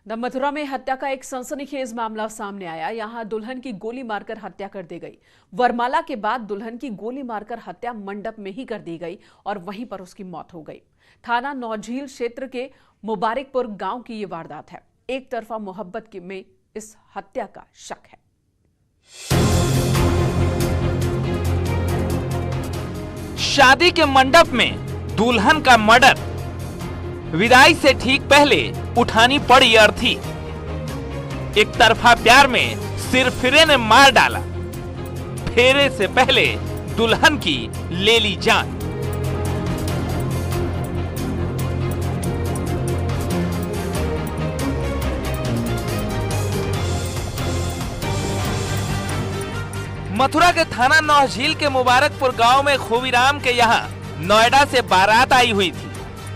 मथुरा में हत्या का एक सनसनीखेज मामला सामने आया। यहां दुल्हन की गोली मारकर हत्या कर दी गई। वरमाला के बाद दुल्हन की गोली मारकर हत्या मंडप में ही कर दी गई और वहीं पर उसकी मौत हो गई। थाना नौझील क्षेत्र के मुबारकपुर गांव की ये वारदात है। एक तरफा मोहब्बत में इस हत्या का शक है। शादी के मंडप में दुल्हन का मर्डर। विदाई से ठीक पहले उठानी पड़ी अर्थी। एक तरफा प्यार में सिरफिरे ने मार डाला। फेरे से पहले दुल्हन की ले ली जान। मथुरा के थाना नौझील के मुबारकपुर गांव में खूबीराम के यहाँ नोएडा से बारात आई हुई थी।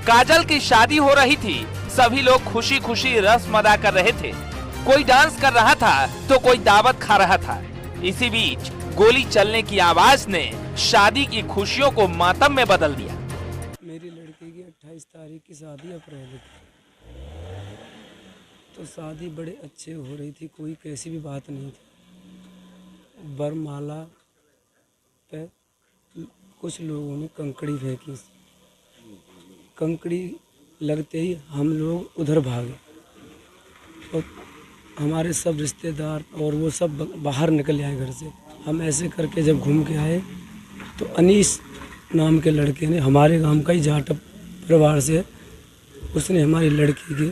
काजल की शादी हो रही थी। सभी लोग खुशी खुशी रस्म अदा कर रहे थे। कोई डांस कर रहा था तो कोई दावत खा रहा था। इसी बीच गोली चलने की आवाज ने शादी की खुशियों को मातम में बदल दिया। मेरी लड़की की 28 तारीख की शादी अप्रैल की, तो शादी बड़े अच्छे हो रही थी, कोई कैसी भी बात नहीं थी। वरमाला पे कुछ लोगों ने कंकड़ी फेंकी। कंकड़ी लगते ही हम लोग उधर भागे और हमारे सब रिश्तेदार और वो सब बाहर निकल आए घर से। हम ऐसे करके जब घूम के आए तो अनीस नाम के लड़के ने, हमारे गांव का ही जाट परिवार से, उसने हमारी लड़की के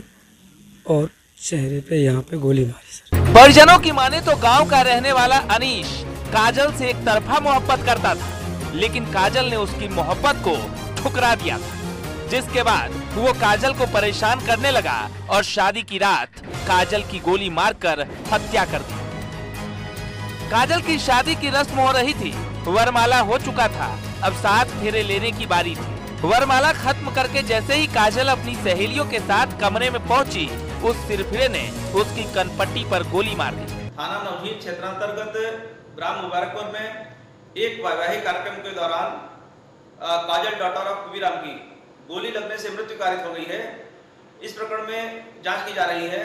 और चेहरे पे यहाँ पे गोली मारी। सर, परिजनों की माने तो गांव का रहने वाला अनीश काजल से एक तरफा मोहब्बत करता था, लेकिन काजल ने उसकी मोहब्बत को ठुकरा दिया था, जिसके बाद वो काजल को परेशान करने लगा और शादी की रात काजल की गोली मारकर हत्या कर दी। काजल की शादी की रस्म हो रही थी। वरमाला हो चुका था। अब 7 फेरे लेने की बारी थी। वरमाला खत्म करके जैसे ही काजल अपनी सहेलियों के साथ कमरे में पहुंची, उस सिरफिरे ने उसकी कनपट्टी पर गोली मार दी। थाना नौझील क्षेत्रांतर्गत ग्राम मुबारकपुर में एक वैवाहिक कार्यक्रम के दौरान काजल डॉटर ऑफ खूबीराम की गोली लगने से मृत्यु कारित हो गई है। इस प्रकरण में जांच की जा रही है।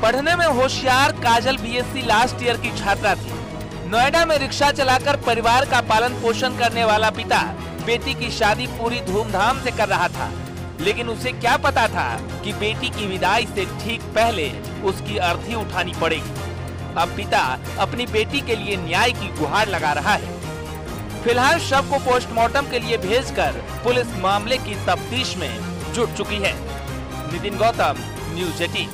पढ़ने में होशियार काजल बीएससी लास्ट ईयर की छात्रा थी। नोएडा में रिक्शा चलाकर परिवार का पालन पोषण करने वाला पिता बेटी की शादी पूरी धूमधाम से कर रहा था, लेकिन उसे क्या पता था कि बेटी की विदाई से ठीक पहले उसकी अर्थी उठानी पड़ेगी। अब पिता अपनी बेटी के लिए न्याय की गुहार लगा रहा है। फिलहाल शव को पोस्टमार्टम के लिए भेजकर पुलिस मामले की तफ्तीश में जुट चुकी है। नितिन गौतम, न्यूज़ 18।